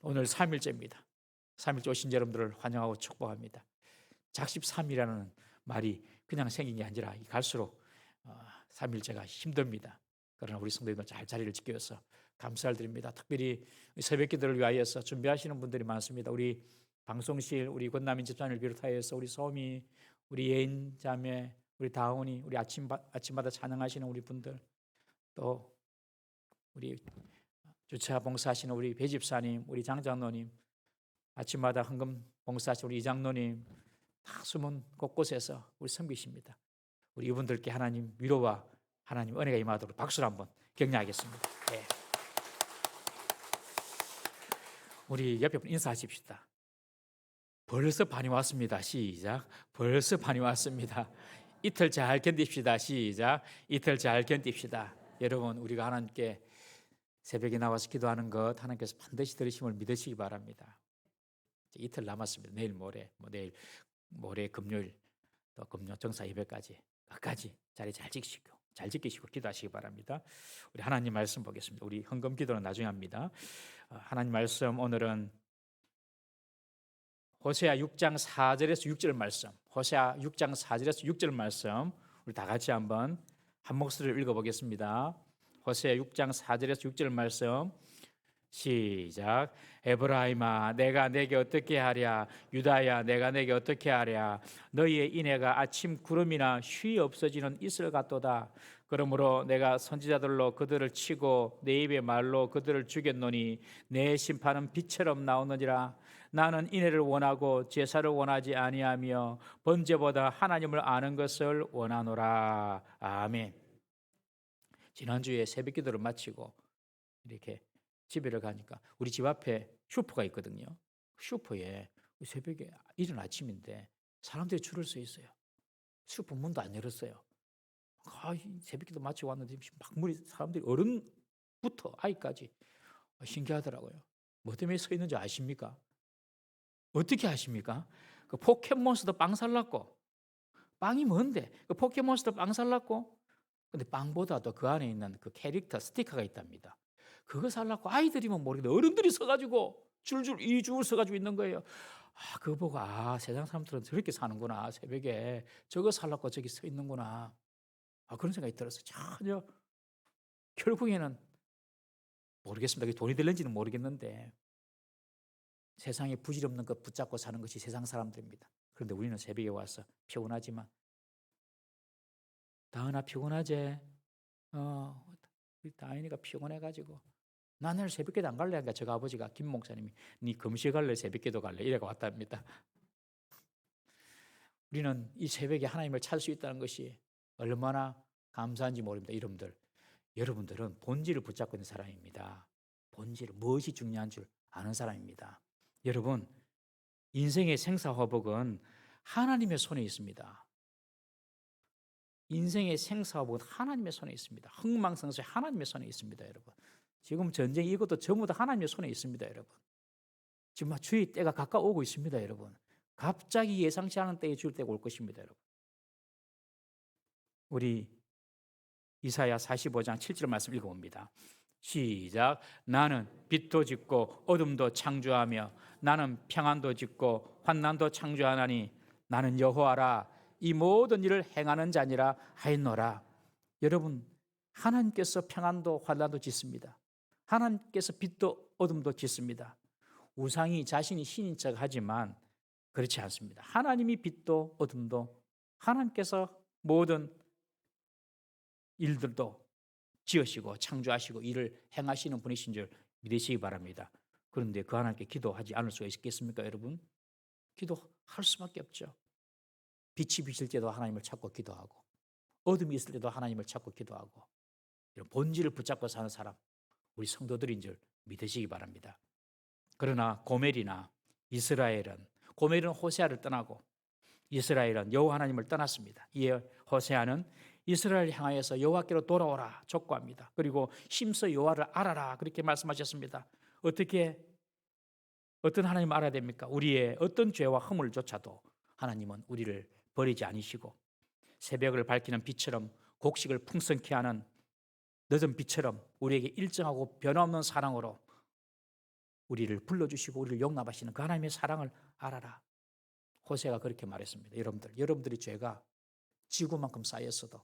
오늘 3일째입니다. 3일째 오신 여러분들을 환영하고 축복합니다. 작십삼이라는 말이 그냥 생긴 게 아니라 갈수록 3일째가 힘듭니다. 그러나 우리 성도님들 잘 자리를 지켜서 감사를 드립니다. 특별히 새벽 기도를 위하여서 준비하시는 분들이 많습니다. 우리 방송실, 우리 권남인 집사님을 비롯하여서 우리 소미, 우리 예인 자매, 우리 다운이, 우리 아침마다 찬양하시는 우리 분들, 또 우리 주차 봉사하시는 우리 배 집사님, 우리 장장로님, 아침마다 헌금 봉사하시는 우리 이장로님, 다 숨은 곳곳에서 우리 섬기십니다. 우리 이분들께 하나님 위로와 하나님 은혜가 임하도록 박수를 한번 격려하겠습니다. 네. 우리 옆에 분 인사하십시다. 벌써 반이 왔습니다. 시작. 벌써 반이 왔습니다. 이틀 잘 견딥시다. 시작. 이틀 잘 견딥시다. 여러분, 우리가 하나님께 새벽에 나와서 기도하는 것 하나님께서 반드시 들으심을 믿으시기 바랍니다. 이틀 남았습니다. 내일 모레 금요일 또 금요 정사 예배까지 끝까지 자리 잘 지키시고 기도하시기 바랍니다. 우리 하나님 말씀 보겠습니다. 우리 헌금 기도는 나중에 합니다. 하나님 말씀 오늘은 호세아 6장 4절에서 6절 말씀. 호세아 6장 4절에서 6절 말씀 우리 다 같이 한번 한 목소리를 읽어보겠습니다. 호세아 6장 4절에서 6절 말씀 시작. 에브라임아 내가 내게 어떻게 하랴, 유다야 내가 내게 어떻게 하랴. 너희의 인애가 아침 구름이나 쉬 없어지는 이슬 같도다. 그러므로 내가 선지자들로 그들을 치고 내 입의 말로 그들을 죽였노니 내 심판은 빛처럼 나오느니라. 나는 인애를 원하고 제사를 원하지 아니하며 번제보다 하나님을 아는 것을 원하노라. 아멘. 지난주에 새벽 기도를 마치고 이렇게 집에를 가니까 우리 집 앞에 슈퍼가 있거든요. 슈퍼에 새벽에 이른 아침인데 사람들이 줄을 서 있어요. 슈퍼 문도 안 열었어요. 새벽기도 마치고 왔는데 막 사람들이 어른부터 아이까지 신기하더라고요. 뭐 때문에 서 있는지 아십니까? 어떻게 아십니까? 그 포켓몬스터 빵 살랐고, 빵이 뭔데? 그 포켓몬스터 빵 살랐고, 근데 빵보다도 그 안에 있는 그 캐릭터 스티커가 있답니다. 그거 살라고 아이들이면 모르겠는데 어른들이 서가지고 이 줄 서가지고 있는 거예요. 그거 보고 세상 사람들은 저렇게 사는구나. 새벽에 저거 살라고 저기 서 있는구나. 그런 생각이 들었어요. 전혀 결국에는 모르겠습니다. 그게 돈이 될는지는 모르겠는데 세상에 부질없는 것 붙잡고 사는 것이 세상 사람들입니다. 그런데 우리는 새벽에 와서 피곤하지만 다은아 피곤하지? 우리 다은이가 피곤해가지고 나 내일 새벽기도 안 갈래 하니까 저가 아버지가 김 목사님이 네 금식 갈래 새벽기도 갈래 이래가 왔답니다. 우리는 이 새벽에 하나님을 찾을 수 있다는 것이 얼마나 감사한지 모릅니다. 여러분들은 본질을 붙잡고 있는 사람입니다. 본질, 무엇이 중요한 줄 아는 사람입니다. 여러분, 인생의 생사화복은 하나님의 손에 있습니다. 인생의 생사화복은 하나님의 손에 있습니다. 흥망성쇠 하나님의 손에 있습니다. 여러분, 지금 전쟁 이것도 전부 다 하나님의 손에 있습니다. 여러분, 지금 주의 때가 가까워오고 있습니다. 여러분, 갑자기 예상치 않은 때에 주의 때가 올 것입니다. 여러분, 우리 이사야 45장 7절 말씀 읽어봅니다. 시작. 나는 빛도 짓고 어둠도 창조하며 나는 평안도 짓고 환난도 창조하나니 나는 여호와라. 이 모든 일을 행하는 자니라 하였노라. 여러분, 하나님께서 평안도 환난도 짓습니다. 하나님께서 빛도 어둠도 짓습니다. 우상이 자신이 신인 척 하지만 그렇지 않습니다. 하나님이 빛도 어둠도 하나님께서 모든 일들도 지으시고 창조하시고 일을 행하시는 분이신 줄 믿으시기 바랍니다. 그런데 그 하나님께 기도하지 않을 수가 있겠습니까, 여러분? 기도할 수밖에 없죠. 빛이 비칠 때도 하나님을 찾고 기도하고 어둠이 있을 때도 하나님을 찾고 기도하고 이런 본질을 붙잡고 사는 사람, 우리 성도들인 줄 믿으시기 바랍니다. 그러나 고멜은 호세아를 떠나고 이스라엘은 여호와 하나님을 떠났습니다. 이에 호세아는 이스라엘을 향하여서 여호와께로 돌아오라 촉구합니다. 그리고 힘써 여호와를 알아라 그렇게 말씀하셨습니다. 어떤 하나님 알아야 됩니까? 우리의 어떤 죄와 허물조차도 하나님은 우리를 버리지 않으시고 새벽을 밝히는 빛처럼 곡식을 풍성케 하는 늦은 빛처럼 우리에게 일정하고 변함없는 사랑으로 우리를 불러주시고 우리를 용납하시는 그 하나님의 사랑을 알아라. 호세가 그렇게 말했습니다. 여러분들의 죄가 지구만큼 쌓였어도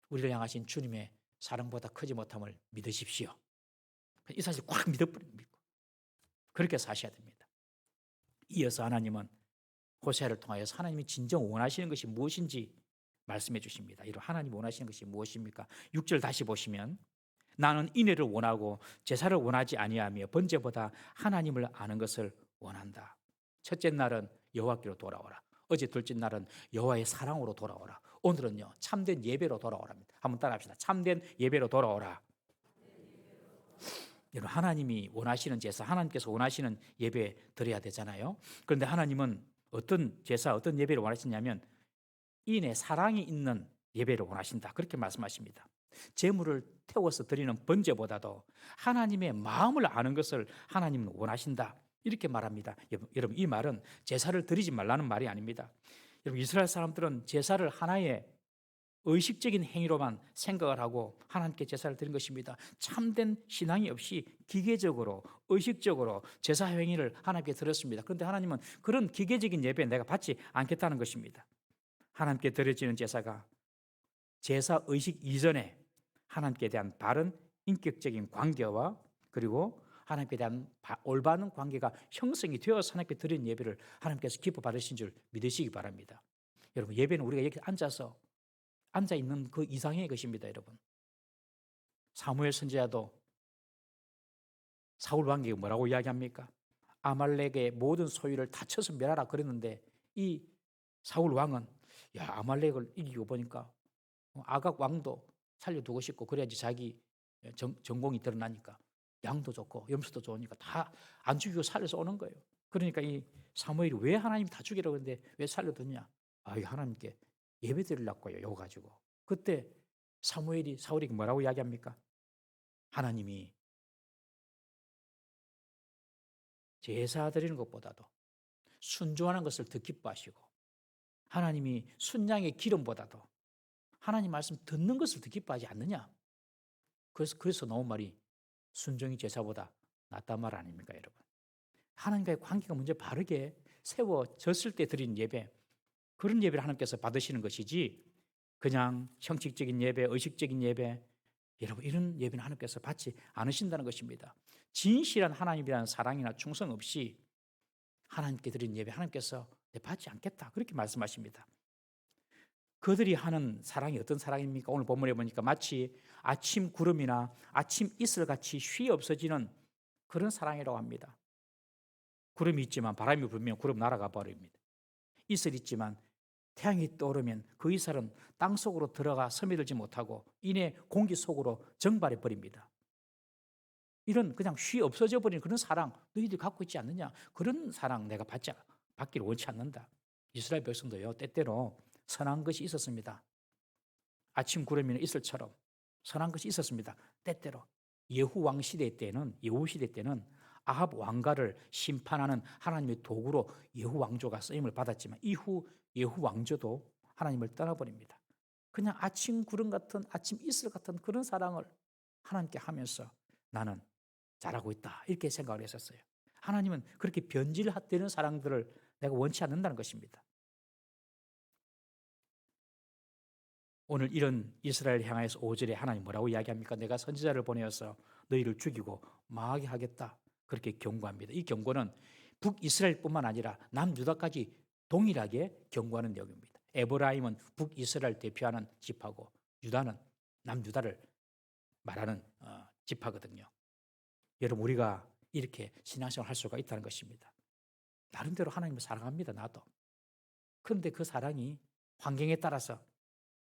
우리를 향하신 주님의 사랑보다 크지 못함을 믿으십시오. 이 사실 꽉 믿어버립니다. 그렇게 사셔야 됩니다. 이어서 하나님은 호세아를 통하여서 하나님이 진정 원하시는 것이 무엇인지 말씀해 주십니다. 이런 하나님 원하시는 것이 무엇입니까? 6절 다시 보시면 나는 인애를 원하고 제사를 원하지 아니하며 번제보다 하나님을 아는 것을 원한다. 첫째 날은 여호와께로 돌아오라. 어제 둘째 날은 여호와의 사랑으로 돌아오라. 오늘은요 참된 예배로 돌아오랍니다. 한번 따라합시다. 참된 예배로 돌아오라. 여러분, 하나님이 원하시는 제사, 하나님께서 원하시는 예배 드려야 되잖아요. 그런데 하나님은 어떤 제사, 어떤 예배를 원하시냐면 인의 사랑이 있는 예배를 원하신다. 그렇게 말씀하십니다. 제물을 태워서 드리는 번제보다도 하나님의 마음을 아는 것을 하나님은 원하신다. 이렇게 말합니다. 여러분, 이 말은 제사를 드리지 말라는 말이 아닙니다. 여러분, 이스라엘 사람들은 제사를 하나의 의식적인 행위로만 생각을 하고 하나님께 제사를 드린 것입니다. 참된 신앙이 없이 기계적으로 의식적으로 제사 행위를 하나님께 드렸습니다. 그런데 하나님은 그런 기계적인 예배 내가 받지 않겠다는 것입니다. 하나님께 드려지는 제사가 제사 의식 이전에 하나님께 대한 바른 인격적인 관계와 그리고 하나님께 대한 올바른 관계가 형성이 되어서 하나님께 드린 예배를 하나님께서 기뻐 받으신 줄 믿으시기 바랍니다. 여러분, 예배는 우리가 여기 앉아 있는 그 이상의 것입니다. 여러분, 사무엘 선지자도 사울 왕에게 뭐라고 이야기합니까? 아말렉의 모든 소유를 다 쳐서 멸하라 그랬는데 이 사울 왕은 아말렉을 이기고 보니까 아각 왕도 살려두고 싶고 그래야지 자기 전공이 드러나니까 양도 좋고 염소도 좋으니까 다 안 죽이고 살려서 오는 거예요. 그러니까 이 사무엘이 왜 하나님 다 죽이라고 했는데 왜 살려두냐? 하나님께 예배 드리려고요. 이거 가지고. 그때 사울에게 뭐라고 이야기합니까? 하나님이 제사 드리는 것보다도 순종하는 것을 더 기뻐하시고 하나님이 순양의 기름보다도 하나님 말씀 듣는 것을 더 기뻐하지 않느냐? 그래서 나온 말이 순종이 제사보다 낫단 말 아닙니까, 여러분? 하나님과의 관계가 먼저 바르게 세워졌을 때 드린 예배, 그런 예배를 하나님께서 받으시는 것이지 그냥 형식적인 예배, 의식적인 예배, 여러분 이런 예배는 하나님께서 받지 않으신다는 것입니다. 진실한 하나님이라는 사랑이나 충성 없이 하나님께 드린 예배 하나님께서 받지 않겠다 그렇게 말씀하십니다. 그들이 하는 사랑이 어떤 사랑입니까? 오늘 본문에 보니까 마치 아침 구름이나 아침 이슬같이 쉬 없어지는 그런 사랑이라고 합니다. 구름이 있지만 바람이 불면 구름 날아가 버립니다. 이슬이 있지만 태양이 떠오르면 그 이슬은 땅속으로 들어가 스며들지 못하고 이내 공기 속으로 증발해 버립니다. 이런 그냥 쉬 없어져 버리는 그런 사랑 너희들이 갖고 있지 않느냐? 그런 사랑 내가 받기를 원치 않는다. 이스라엘 백성도요 때때로 선한 것이 있었습니다. 아침 구름이나 이슬처럼 선한 것이 있었습니다. 때때로 예후 왕 시대 때는 아합 왕가를 심판하는 하나님의 도구로 예후 왕조가 쓰임을 받았지만 이후 예후 왕조도 하나님을 떠나버립니다. 그냥 아침 구름 같은 아침 이슬 같은 그런 사랑을 하나님께 하면서 나는 잘하고 있다 이렇게 생각을 했었어요. 하나님은 그렇게 변질되는 사랑들을 내가 원치 않는다는 것입니다. 오늘 이런 이스라엘 향해서 5절에 하나님 뭐라고 이야기합니까? 내가 선지자를 보내어서 너희를 죽이고 망하게 하겠다 그렇게 경고합니다. 이 경고는 북이스라엘뿐만 아니라 남유다까지 동일하게 경고하는 내용입니다. 에브라임은 북이스라엘 대표하는 지파고 유다는 남유다를 말하는 지파거든요. 여러분 우리가 이렇게 신앙생활을 할 수가 있다는 것입니다. 나름대로 하나님을 사랑합니다. 나도. 그런데 그 사랑이 환경에 따라서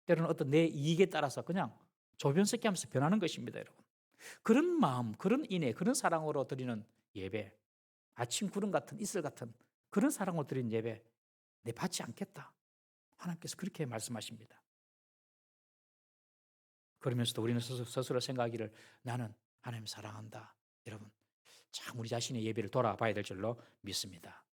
때로는 어떤 내 이익에 따라서 그냥 조변석기 하면서 변하는 것입니다. 여러분. 그런 마음, 그런 인애, 그런 사랑으로 드리는 예배, 아침 구름 같은 이슬 같은 그런 사랑으로 드리는 예배 내 받지 않겠다. 하나님께서 그렇게 말씀하십니다. 그러면서도 우리는 스스로 생각하기를 나는 하나님 사랑한다. 여러분 참 우리 자신의 예배를 돌아봐야 될 줄로 믿습니다.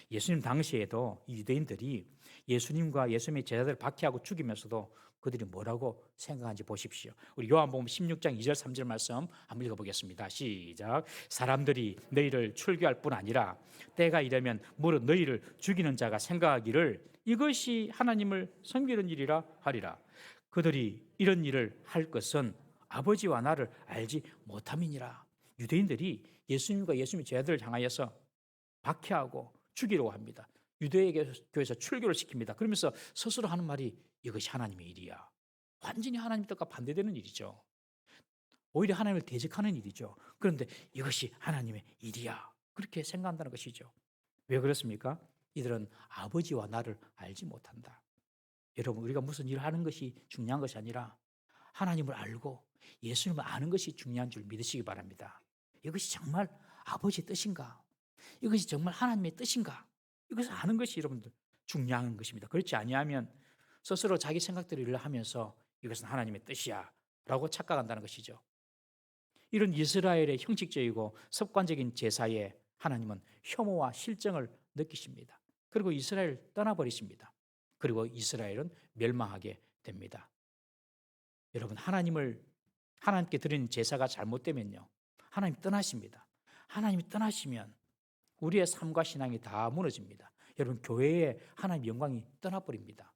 예수님 당시에도 유대인들이 예수님과 예수님의 제자들을 박해하고 죽이면서도 그들이 뭐라고 생각하는지 보십시오. 우리 요한복음 16장 2절 3절 말씀 한번 읽어보겠습니다. 시작. 사람들이 너희를 출교할 뿐 아니라 때가 이르면 무릇 너희를 죽이는 자가 생각하기를 이것이 하나님을 섬기는 일이라 하리라. 그들이 이런 일을 할 것은 아버지와 나를 알지 못함이니라. 유대인들이 예수님과 예수님의 제자들을 향하여서 박해하고 죽이려고 합니다. 유대 교회에서 출교를 시킵니다. 그러면서 스스로 하는 말이 이것이 하나님의 일이야. 완전히 하나님 뜻과 반대되는 일이죠. 오히려 하나님을 대적하는 일이죠. 그런데 이것이 하나님의 일이야. 그렇게 생각한다는 것이죠. 왜 그렇습니까? 이들은 아버지와 나를 알지 못한다. 여러분, 우리가 무슨 일을 하는 것이 중요한 것이 아니라 하나님을 알고 예수님을 아는 것이 중요한 줄 믿으시기 바랍니다. 이것이 정말 아버지의 뜻인가? 이것이 정말 하나님의 뜻인가? 이것을 아는 것이 여러분들 중요한 것입니다. 그렇지 아니하면 스스로 자기 생각대로 하면서 이것은 하나님의 뜻이야 라고 착각한다는 것이죠. 이런 이스라엘의 형식적이고 습관적인 제사에 하나님은 혐오와 실정을 느끼십니다. 그리고 이스라엘을 떠나버리십니다. 그리고 이스라엘은 멸망하게 됩니다. 여러분, 하나님께 드리는 제사가 잘못되면요, 하나님 떠나십니다. 하나님이 떠나시면 우리의 삶과 신앙이 다 무너집니다. 여러분, 교회에 하나님의 영광이 떠나버립니다.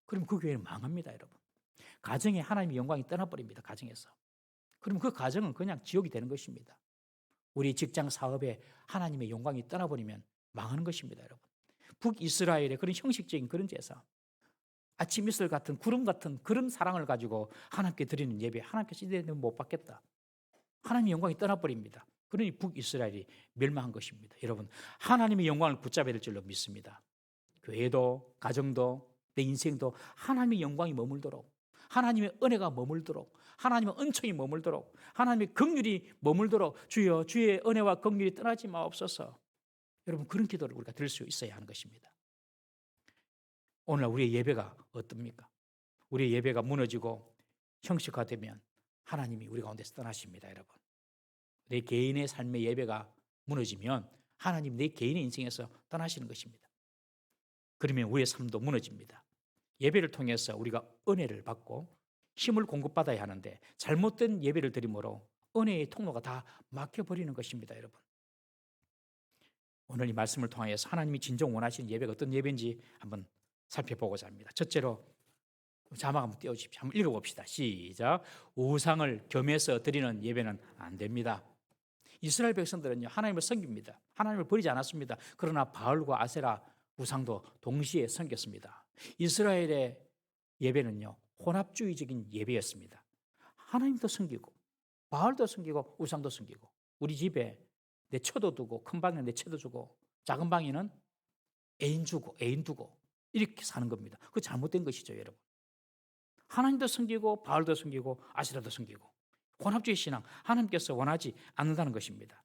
그럼 그 교회는 망합니다, 여러분. 가정에 하나님의 영광이 떠나버립니다, 가정에서. 그럼 그 가정은 그냥 지옥이 되는 것입니다. 우리 직장 사업에 하나님의 영광이 떠나버리면 망하는 것입니다, 여러분. 북이스라엘의 그런 형식적인 그런 제사, 아침 이슬 같은 구름 같은 그런 사랑을 가지고 하나님께 드리는 예배, 하나님께서 이제는 못 받겠다. 하나님의 영광이 떠나버립니다. 그러니 북이스라엘이 멸망한 것입니다. 여러분, 하나님의 영광을 붙잡아야 될 줄로 믿습니다. 교회도 가정도 내 인생도 하나님의 영광이 머물도록, 하나님의 은혜가 머물도록, 하나님의 은총이 머물도록, 하나님의 긍휼이 머물도록 주여 주의 은혜와 긍휼이 떠나지 마옵소서. 여러분, 그런 기도를 우리가 드릴 수 있어야 하는 것입니다. 오늘날 우리의 예배가 어떻습니까? 우리의 예배가 무너지고 형식화되면 하나님이 우리 가운데서 떠나십니다, 여러분. 내 개인의 삶의 예배가 무너지면 하나님 내 개인의 인생에서 떠나시는 것입니다. 그러면 우리의 삶도 무너집니다. 예배를 통해서 우리가 은혜를 받고 힘을 공급받아야 하는데 잘못된 예배를 드림으로 은혜의 통로가 다 막혀버리는 것입니다, 여러분. 오늘 이 말씀을 통해서 하나님이 진정 원하시는 예배가 어떤 예배인지 한번 살펴보고자 합니다. 첫째로 자막 한번 띄워주십시오. 한번 읽어봅시다. 시작. 우상을 겸해서 드리는 예배는 안 됩니다. 이스라엘 백성들은요, 하나님을 섬깁니다. 하나님을 버리지 않았습니다. 그러나 바알과 아세라 우상도 동시에 섬겼습니다. 이스라엘의 예배는요, 혼합주의적인 예배였습니다. 하나님도 섬기고 바알도 섬기고 우상도 섬기고, 우리 집에 내 처도 두고 큰 방에 내 처도 주고 작은 방에는 애인 주고 애인 두고 이렇게 사는 겁니다. 그거 잘못된 것이죠, 여러분. 하나님도 섬기고 바알도 섬기고 아세라도 섬기고 혼합주의 신앙, 하나님께서 원하지 않는다는 것입니다.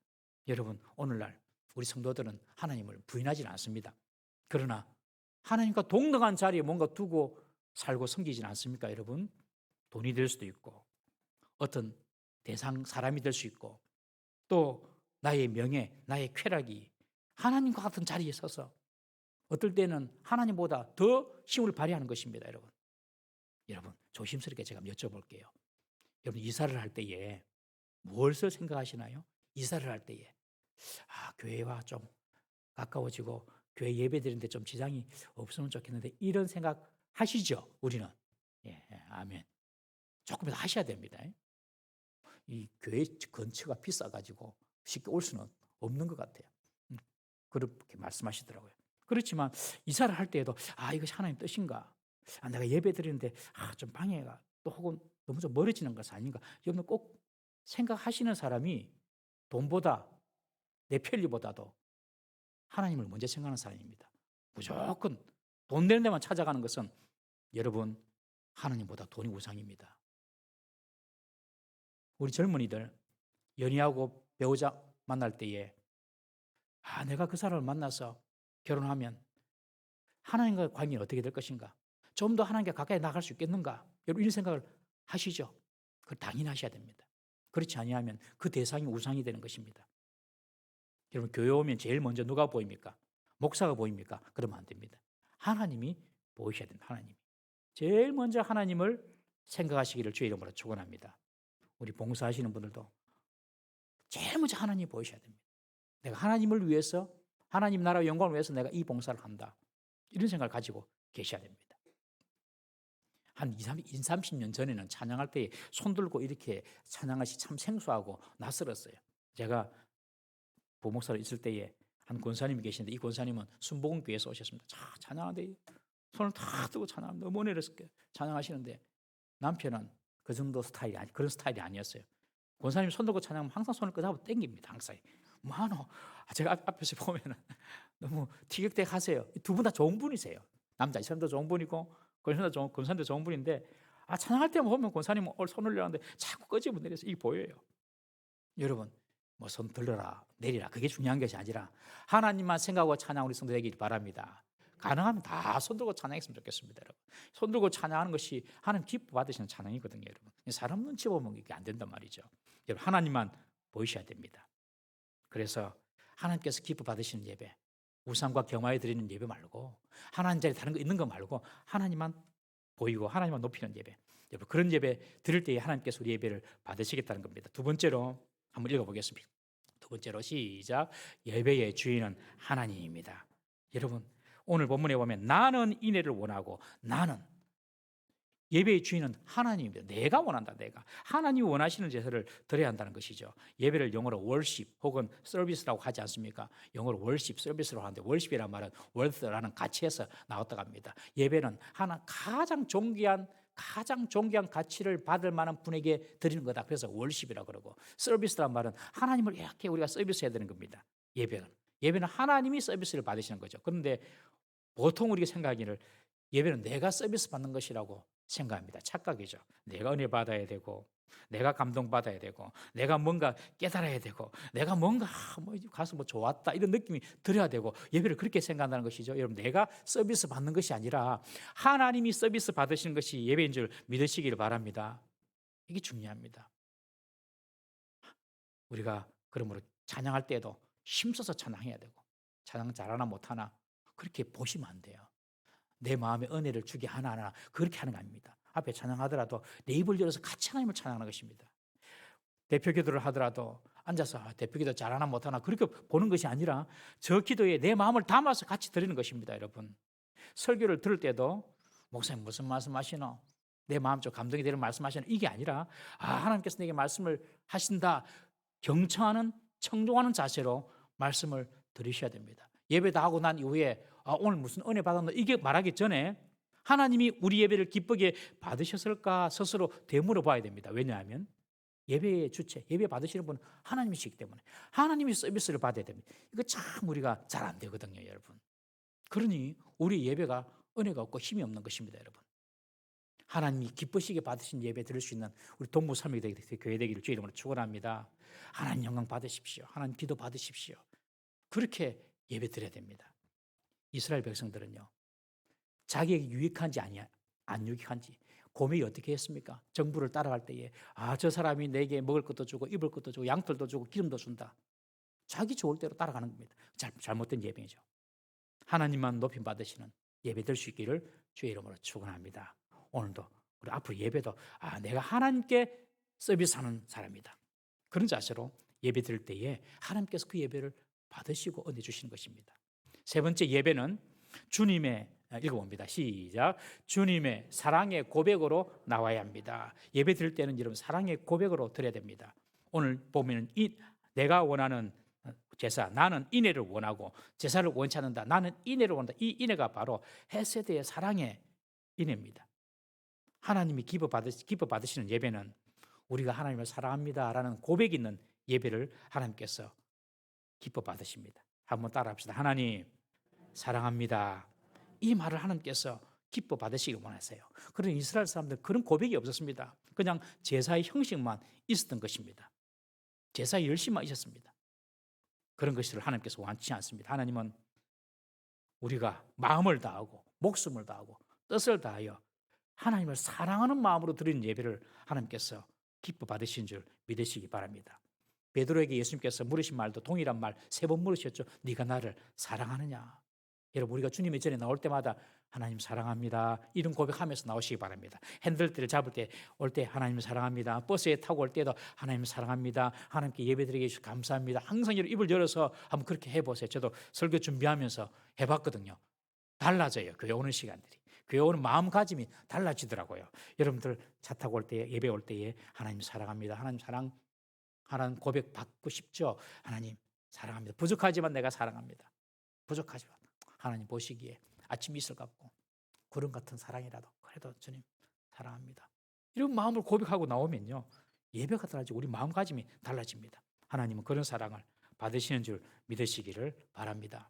여러분, 오늘날 우리 성도들은 하나님을 부인하지는 않습니다. 그러나 하나님과 동등한 자리에 뭔가 두고 살고 섬기지는 않습니까, 여러분? 돈이 될 수도 있고 어떤 대상 사람이 될 수 있고 또 나의 명예, 나의 쾌락이 하나님과 같은 자리에 서서 어떨 때는 하나님보다 더 힘을 발휘하는 것입니다, 여러분. 여러분, 조심스럽게 제가 여쭤볼게요. 여러분, 이사를 할 때에 무엇을 생각하시나요? 이사를 할 때에 교회와 좀 가까워지고 교회 예배 드리는데 좀 지장이 없으면 좋겠는데 이런 생각 하시죠? 우리는. 예, 아멘. 조금이라도 하셔야 됩니다. 이 교회 근처가 비싸가지고 쉽게 올 수는 없는 것 같아요. 그렇게 말씀하시더라고요. 그렇지만 이사를 할 때에도 이것이 하나님 뜻인가? 내가 예배 드리는데 좀 방해가 또 혹은 너무 좀 멀어지는 것은 아닌가? 여러분, 꼭 생각하시는 사람이 돈보다 내 편리보다도 하나님을 먼저 생각하는 사람입니다. 무조건 돈 되는 데만 찾아가는 것은 여러분, 하나님보다 돈이 우상입니다. 우리 젊은이들 연애하고 배우자 만날 때에 내가 그 사람을 만나서 결혼하면 하나님과의 관계는 어떻게 될 것인가? 좀 더 하나님께 가까이 나갈 수 있겠는가? 여러분, 이런 생각을 하시죠? 그걸 당연히 하셔야 됩니다. 그렇지 아니하면 그 대상이 우상이 되는 것입니다. 여러분, 교회 오면 제일 먼저 누가 보입니까? 목사가 보입니까? 그러면 안 됩니다. 하나님이 보이셔야 됩니다. 하나님이. 제일 먼저 하나님을 생각하시기를 주의 이름으로 축원합니다. 우리 봉사하시는 분들도 제일 먼저 하나님 보이셔야 됩니다. 내가 하나님을 위해서, 하나님 나라의 영광을 위해서 내가 이 봉사를 한다. 이런 생각을 가지고 계셔야 됩니다. 한 20, 30년 전에는 찬양할 때 손 들고 이렇게 찬양하시 참 생소하고 낯설었어요. 제가 부목사로 있을 때에 한 권사님이 계시는데 이 권사님은 순복음교회에서 오셨습니다. 찬양하는데 손을 다 들고 찬양합니다. 너무 은혜롭게 찬양하시는데 남편은 그 정도 스타일이 그런 스타일이 아니었어요. 권사님 손 들고 찬양하면 항상 손을 끄덕하고 땡깁니다. 항상. 뭐하노? 제가 앞에서 보면은 너무 티격태격하세요. 두 분 다 좋은 분이세요. 남자 이 사람도 좋은 분이고 권사님도 좋은 분인데 찬양할 때만 보면 권사님은 손 올려는데 자꾸 끄집어 내려서 이게 보여요. 여러분 뭐 손 들어라 내리라 그게 중요한 것이 아니라 하나님만 생각하고 찬양 우리 성도 되길 바랍니다. 가능하면 다 손 들고 찬양했으면 좋겠습니다. 여러분. 손 들고 찬양하는 것이 하나님 기뻐 받으시는 찬양이거든요. 여러분. 사람 눈치 보면 이게 안 된단 말이죠. 여러분 하나님만 보이셔야 됩니다. 그래서 하나님께서 기뻐 받으시는 예배, 우상과 겸하여 드리는 예배 말고 하나님 자리에 다른 거 있는 거 말고 하나님만 보이고 하나님만 높이는 예배. 여러분 그런 예배 드릴 때에 하나님께서 우리 예배를 받으시겠다는 겁니다. 두 번째로 한번 읽어보겠습니다. 두 번째로 시작. 예배의 주인은 하나님입니다. 여러분 오늘 본문에 보면 나는 인애를 원하고 나는 예배의 주인은 하나님입니다. 내가 원한다. 내가 하나님이 원하시는 제사를 드려야 한다는 것이죠. 예배를 영어로 worship 혹은 service라고 하지 않습니까? 영어로 worship, service라고 하는데 worship이라는 말은 worth라는 가치에서 나왔다고 합니다. 예배는 가장 존귀한 가치를 받을 만한 분에게 드리는 거다. 그래서 worship이라고 그러고 service라는 말은 하나님을 이렇게 우리가 서비스해야 되는 겁니다. 예배는 하나님이 서비스를 받으시는 거죠. 그런데 보통 우리가 생각하기를 예배는 내가 서비스 받는 것이라고 생각합니다. 착각이죠. 내가 은혜 받아야 되고 내가 감동 받아야 되고 내가 뭔가 깨달아야 되고 내가 뭔가 가서 좋았다 이런 느낌이 들어야 되고 예배를 그렇게 생각한다는 것이죠. 여러분 내가 서비스 받는 것이 아니라 하나님이 서비스 받으시는 것이 예배인 줄 믿으시기를 바랍니다. 이게 중요합니다. 우리가 그러므로 찬양할 때도 힘써서 찬양해야 되고 찬양 잘하나 못하나 그렇게 보시면 안 돼요. 내 마음에 은혜를 주게 하나 그렇게 하는 거 아닙니다. 앞에 찬양하더라도 내 입을 열어서 같이 하나님을 찬양하는 것입니다. 대표기도를 하더라도 앉아서 대표기도 잘하나 못하나 그렇게 보는 것이 아니라 저 기도에 내 마음을 담아서 같이 드리는 것입니다. 여러분 설교를 들을 때도 목사님 무슨 말씀하시노? 내 마음 좀 감동이 되는 말씀하시노? 이게 아니라 하나님께서 내게 말씀을 하신다 경청하는 청종하는 자세로 말씀을 들으셔야 됩니다. 예배 다 하고 난 이후에 오늘 무슨 은혜 받았노? 이게 말하기 전에 하나님이 우리 예배를 기쁘게 받으셨을까 스스로 되물어 봐야 됩니다. 왜냐하면 예배의 주체, 예배 받으시는 분은 하나님이시기 때문에 하나님이 서비스를 받아야 됩니다. 이거 참 우리가 잘 안 되거든요, 여러분. 그러니 우리 예배가 은혜가 없고 힘이 없는 것입니다, 여러분. 하나님이 기쁘시게 받으신 예배 드릴 수 있는 우리 동부 삶이 교회 되기를 주의 이름으로 축원합니다. 하나님 영광 받으십시오. 하나님 기도 받으십시오. 그렇게 예배 드려야 됩니다. 이스라엘 백성들은요. 자기에게 유익한지 안 유익한지 고민이 어떻게 했습니까? 정부를 따라갈 때에 저 사람이 내게 먹을 것도 주고 입을 것도 주고 양털도 주고 기름도 준다. 자기 좋을 대로 따라가는 겁니다. 잘못된 예배죠. 하나님만 높임 받으시는 예배 될 수 있기를 주의 이름으로 축원합니다. 오늘도 우리 앞으로 예배도 내가 하나님께 서비스하는 사람이다. 그런 자세로 예배 드릴 때에 하나님께서 그 예배를 받으시고 은혜 주시는 것입니다. 세 번째 예배는 주님의 읽어봅니다. 시작. 주님의 사랑의 고백으로 나와야 합니다. 예배 드릴 때는 여러분 사랑의 고백으로 드려야 됩니다. 오늘 보면 내가 원하는 제사, 나는 인애를 원하고 제사를 원치 않는다. 나는 인애를 원한다. 이 인애가 바로 헤세드의 사랑의 인애입니다. 하나님이 기뻐 받으시는 예배는 우리가 하나님을 사랑합니다라는 고백이 있는 예배를 하나님께서 기뻐 받으십니다. 한번 따라합시다. 하나님 사랑합니다. 이 말을 하나님께서 기뻐 받으시기 원하세요. 그런데 이스라엘 사람들 그런 고백이 없었습니다. 그냥 제사의 형식만 있었던 것입니다. 제사의 열심만 있었습니다. 그런 것을 하나님께서 원치 않습니다. 하나님은 우리가 마음을 다하고 목숨을 다하고 뜻을 다하여 하나님을 사랑하는 마음으로 드리는 예배를 하나님께서 기뻐 받으신 줄 믿으시기 바랍니다. 베드로에게 예수님께서 물으신 말도 동일한 말 3번 물으셨죠. 네가 나를 사랑하느냐? 여러분 우리가 주님의 전에 나올 때마다 하나님 사랑합니다. 이런 고백하면서 나오시기 바랍니다. 핸들대를 잡을 때 올 때 하나님 사랑합니다. 버스에 타고 올 때도 하나님 사랑합니다. 하나님께 예배드리게 해주셔서 감사합니다. 항상 입을 열어서 한번 그렇게 해보세요. 저도 설교 준비하면서 해봤거든요. 달라져요. 교회 오는 시간들이. 교회 오는 마음가짐이 달라지더라고요. 여러분들 차 타고 올 때, 예배 올 때에 하나님 사랑합니다. 하나님 사랑하는 고백 받고 싶죠? 하나님 사랑합니다. 부족하지만 내가 사랑합니다. 부족하지만 하나님 보시기에 아침 이슬 같고 구름 같은 사랑이라도 그래도 주님 사랑합니다. 이런 마음을 고백하고 나오면요. 예배가 달라지고 우리 마음가짐이 달라집니다. 하나님은 그런 사랑을 받으시는 줄 믿으시기를 바랍니다.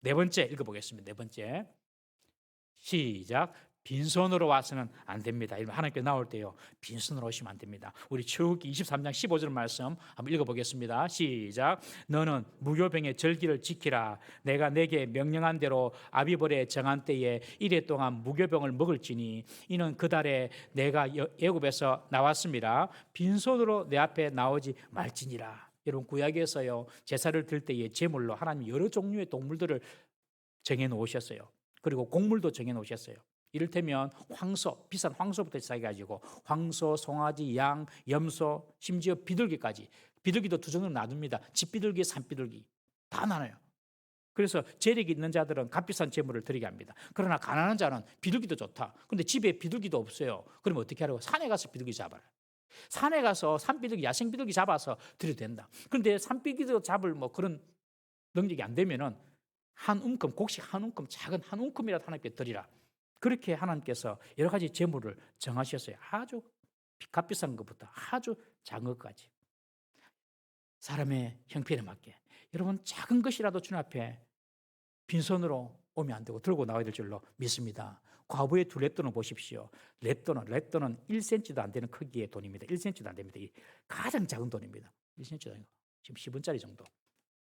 네 번째 읽어보겠습니다. 네 번째 시작. 빈손으로 와서는 안 됩니다. 하나님께 나올 때요 빈손으로 오시면 안 됩니다. 우리 출애굽기 23장 15절 말씀 한번 읽어보겠습니다. 시작. 너는 무교병의 절기를 지키라. 내가 내게 명령한 대로 아비벌에 정한 때에 이래 동안 무교병을 먹을지니 이는 그 달에 내가 애굽에서 나왔습니다. 빈손으로 내 앞에 나오지 말지니라. 여러분 구약에서요 제사를 드릴 때에 제물로 하나님 여러 종류의 동물들을 정해 놓으셨어요. 그리고 곡물도 정해 놓으셨어요. 이를테면 황소, 비싼 황소부터 시작해가지고 황소, 송아지, 양, 염소, 심지어 비둘기까지. 비둘기도 두 종류로 나눕니다. 집비둘기, 산비둘기 다 나눠요. 그래서 재력이 있는 자들은 값비싼 제물을 드리게 합니다. 그러나 가난한 자는 비둘기도 좋다. 그런데 집에 비둘기도 없어요. 그러면 어떻게 하라고? 산에 가서 비둘기 잡아라. 산에 가서 산비둘기, 야생비둘기 잡아서 드려도 된다. 그런데 산비둘기도 잡을 뭐 그런 능력이 안 되면은 한 움큼, 곡식 한 움큼, 작은 한 움큼이라도 하나님께 드리라. 그렇게 하나님께서 여러 가지 제물을 정하셨어요. 아주 값비싼 것부터 아주 작은 것까지. 사람의 형편에 맞게. 여러분 작은 것이라도 주님 앞에 빈손으로 오면 안 되고 들고 나와야 될 줄로 믿습니다. 과부의 두 렙돈을 보십시오. 렙돈은 1cm도 안 되는 크기의 돈입니다. 1cm도 안 됩니다. 가장 작은 돈입니다. 1cm도 아니고 지금 10원짜리 정도.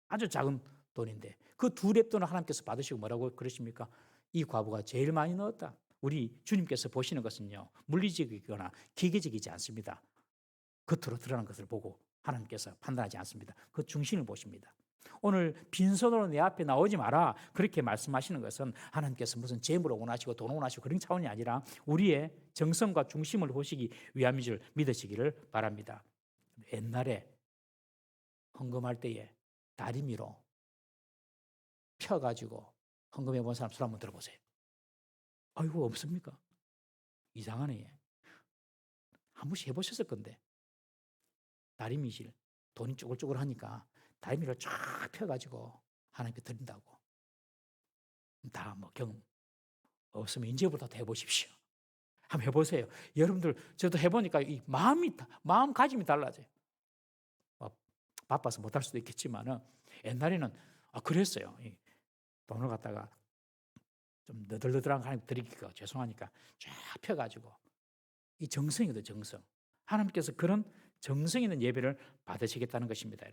아주 작은 돈인데 그 두 렙돈을 하나님께서 받으시고 뭐라고 그러십니까? 이 과부가 제일 많이 넣었다. 우리 주님께서 보시는 것은요 물리적이거나 기계적이지 않습니다. 겉으로 드러난 것을 보고 하나님께서 판단하지 않습니다. 그 중심을 보십니다. 오늘 빈손으로 내 앞에 나오지 마라 그렇게 말씀하시는 것은 하나님께서 무슨 재물을 원하시고 돈을 원하시고 그런 차원이 아니라 우리의 정성과 중심을 보시기 위함인 줄 믿으시기를 바랍니다. 옛날에 헌금할 때에 다리미로 펴가지고 헌금해 본 사람 손 한번 들어보세요. 아이고 없습니까? 이상하네. 한 번씩 해보셨을 건데 다리미실 돈이 쪼글쪼글하니까 다리미를 쫙 펴가지고 하나님께 드린다고. 다 뭐 경험 없으면 이제부터 해보십시오. 한번 해보세요. 여러분들 저도 해보니까 이 마음가짐이 달라져요. 바빠서 못할 수도 있겠지만은 옛날에는 그랬어요. 돈을 갖다가 좀 너덜너덜한 하나님 드리기가 죄송하니까 쫙 펴가지고 이 정성이거든요. 정성. 하나님께서 그런 정성 있는 예배를 받으시겠다는 것입니다.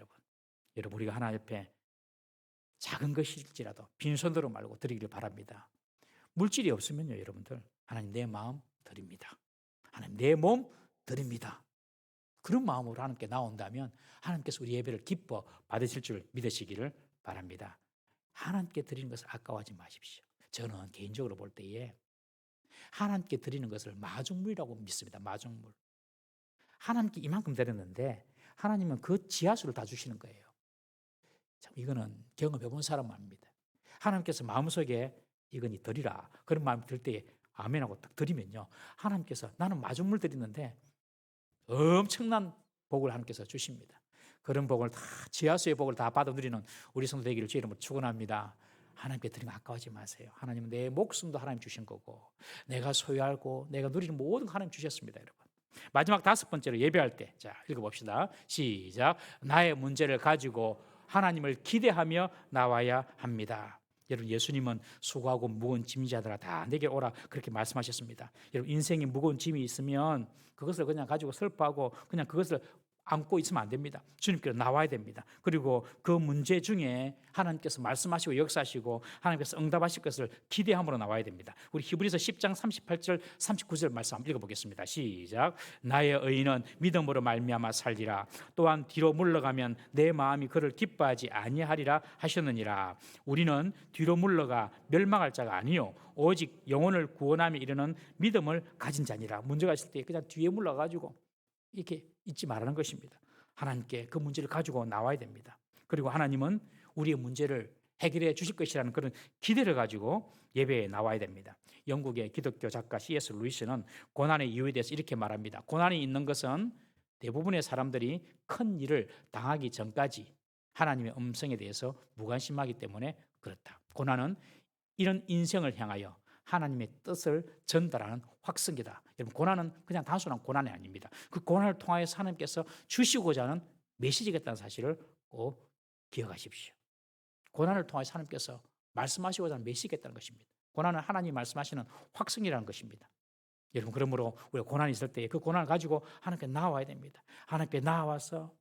여러분 우리가 하나님 옆에 작은 것일지라도 빈손으로 말고 드리기를 바랍니다. 물질이 없으면요 여러분들 하나님 내 마음 드립니다. 하나님 내 몸 드립니다. 그런 마음으로 하나님께 나온다면 하나님께서 우리 예배를 기뻐 받으실 줄 믿으시기를 바랍니다. 하나님께 드리는 것을 아까워하지 마십시오. 저는 개인적으로 볼 때에 하나님께 드리는 것을 마중물이라고 믿습니다. 마중물. 하나님께 이만큼 드렸는데 하나님은 그 지하수를 다 주시는 거예요. 참 이거는 경험해 본 사람은 압니다. 하나님께서 마음속에 이건 드리라 그런 마음이 들 때에 아멘하고 딱 드리면요 하나님께서 나는 마중물 드리는데 엄청난 복을 하나님께서 주십니다. 그런 복을 다 지하수의 복을 다 받아 누리는 우리 성도 되기를 주의 이름으로 축원합니다. 하나님께 드리면 아까워하지 마세요. 하나님은 내 목숨도 하나님 주신 거고 내가 소유하고 내가 누리는 모든 거 하나님 주셨습니다. 여러분 마지막 다섯 번째로 예배할 때 자 읽어봅시다. 시작. 나의 문제를 가지고 하나님을 기대하며 나와야 합니다. 여러분 예수님은 수고하고 무거운 짐이 자들아 다 내게 오라 그렇게 말씀하셨습니다. 여러분 인생에 무거운 짐이 있으면 그것을 그냥 가지고 슬퍼하고 그냥 그것을 안고 있으면 안 됩니다. 주님께로 나와야 됩니다. 그리고 그 문제 중에 하나님께서 말씀하시고 역사하시고 하나님께서 응답하실 것을 기대함으로 나와야 됩니다. 우리 히브리서 10장 38절 39절 말씀 한번 읽어보겠습니다. 시작. 나의 의인은 믿음으로 말미암아 살리라. 또한 뒤로 물러가면 내 마음이 그를 기뻐하지 아니하리라 하셨느니라. 우리는 뒤로 물러가 멸망할 자가 아니요 오직 영혼을 구원함에 이르는 믿음을 가진 자니라. 문제가 있을 때 그냥 뒤에 물러가지고 이렇게 잊지 말라는 것입니다. 하나님께 그 문제를 가지고 나와야 됩니다. 그리고 하나님은 우리의 문제를 해결해 주실 것이라는 그런 기대를 가지고 예배에 나와야 됩니다. 영국의 기독교 작가 C.S. 루이스는 고난의 이유에 대해서 이렇게 말합니다. 고난이 있는 것은 대부분의 사람들이 큰 일을 당하기 전까지 하나님의 음성에 대해서 무관심하기 때문에 그렇다. 고난은 이런 인생을 향하여 하나님의 뜻을 전달하는 확성기다. 여러분, 고난은 그냥 단순한 고난이 아닙니다. 그 고난을 통하여서 하나님께서 주시고자 하는 메시지겠다는 사실을 꼭 기억하십시오. 고난을 통해서 하나님께서 말씀하시고자 하는 메시지겠다는 것입니다. 고난은 하나님이 말씀하시는 확성이라는 것입니다. 여러분, 그러므로 우리가 고난이 있을 때 그 고난을 가지고 하나님께 나와야 됩니다. 하나님께 나와서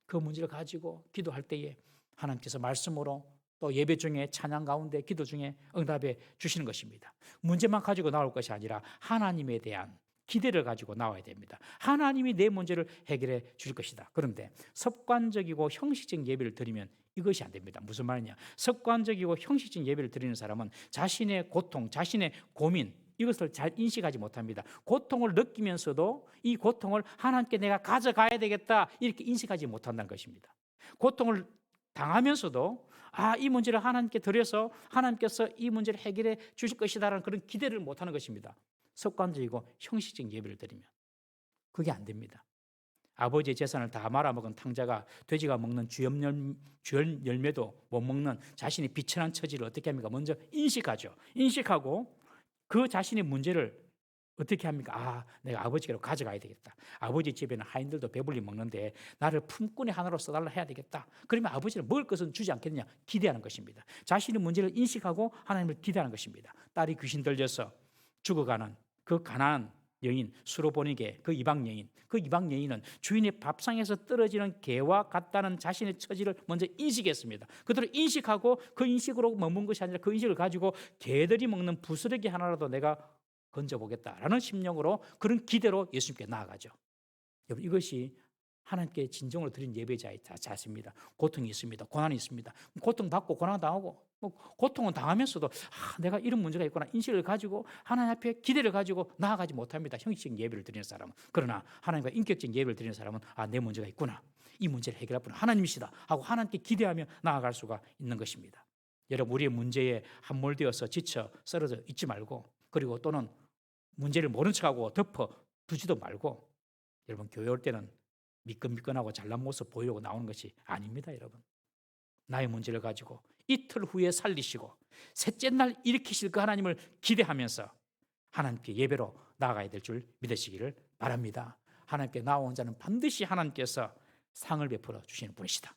그 문제를 가지고 기도할 때에 하나님께서 말씀으로 또 예배 중에 찬양 가운데 기도 중에 응답해 주시는 것입니다. 문제만 가지고 나올 것이 아니라 하나님에 대한 기대를 가지고 나와야 됩니다. 하나님이 내 문제를 해결해 줄 것이다. 그런데 습관적이고 형식적인 예배를 드리면 이것이 안 됩니다. 무슨 말이냐? 습관적이고 형식적인 예배를 드리는 사람은 자신의 고통, 자신의 고민 이것을 잘 인식하지 못합니다. 고통을 느끼면서도 이 고통을 하나님께 내가 가져가야 되겠다 이렇게 인식하지 못한다는 것입니다. 고통을 당하면서도 이 문제를 하나님께 드려서 하나님께서 이 문제를 해결해 주실 것이다라는 그런 기대를 못하는 것입니다. 습관적이고 형식적인 예배를 드리면 그게 안 됩니다. 아버지의 재산을 다 말아먹은 탕자가 돼지가 먹는 주연 열매도 못 먹는 자신의 비천한 처지를 어떻게 합니까? 먼저 인식하죠. 인식하고 그 자신의 문제를 어떻게 합니까? 내가 아버지께로 가져가야 되겠다. 아버지 집에는 하인들도 배불리 먹는데 나를 품꾼의 하나로 써달라 해야 되겠다. 그러면 아버지는 먹을 것은 주지 않겠느냐? 기대하는 것입니다. 자신의 문제를 인식하고 하나님을 기대하는 것입니다. 딸이 귀신 들려서 죽어가는 그 가난한 여인, 수로보니게 그 이방 여인은 주인의 밥상에서 떨어지는 개와 같다는 자신의 처지를 먼저 인식했습니다. 그대로 인식하고 그 인식으로 머문 것이 아니라 그 인식을 가지고 개들이 먹는 부스러기 하나라도 내가 건져보겠다라는 심령으로 그런 기대로 예수님께 나아가죠. 여러분, 이것이 하나님께 진정으로 드린 예배자의 자세입니다. 고통이 있습니다. 고난이 있습니다. 고통받고 고난당하고 고통은 당하면서도 내가 이런 문제가 있구나 인식을 가지고 하나님 앞에 기대를 가지고 나아가지 못합니다. 형식적인 예배를 드리는 사람은. 그러나 하나님과 인격적인 예배를 드리는 사람은 내 문제가 있구나. 이 문제를 해결할 분은 하나님이시다 하고 하나님께 기대하며 나아갈 수가 있는 것입니다. 여러분, 우리의 문제에 함몰되어서 지쳐 쓰러져 있지 말고 그리고 또는 문제를 모른 척하고 덮어 두지도 말고 여러분, 교회 올 때는 미끈미끈하고 잘난 모습 보이려고 나오는 것이 아닙니다. 여러분, 나의 문제를 가지고 이틀 후에 살리시고 셋째 날 일으키실 그 하나님을 기대하면서 하나님께 예배로 나아가야 될 줄 믿으시기를 바랍니다. 하나님께 나온 자는 반드시 하나님께서 상을 베풀어 주시는 분이시다.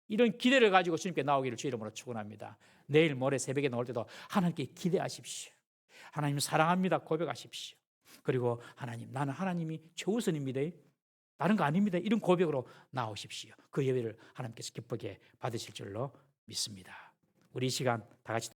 이런 기대를 가지고 주님께 나오기를 주 이름으로 축원합니다. 내일 모레 새벽에 나올 때도 하나님께 기대하십시오. 하나님 사랑합니다 고백하십시오. 그리고 하나님, 나는 하나님이 최우선입니다. 다른 거 아닙니다. 이런 고백으로 나오십시오. 그 예배를 하나님께서 기쁘게 받으실 줄로 믿습니다. 우리 이 시간 다 같이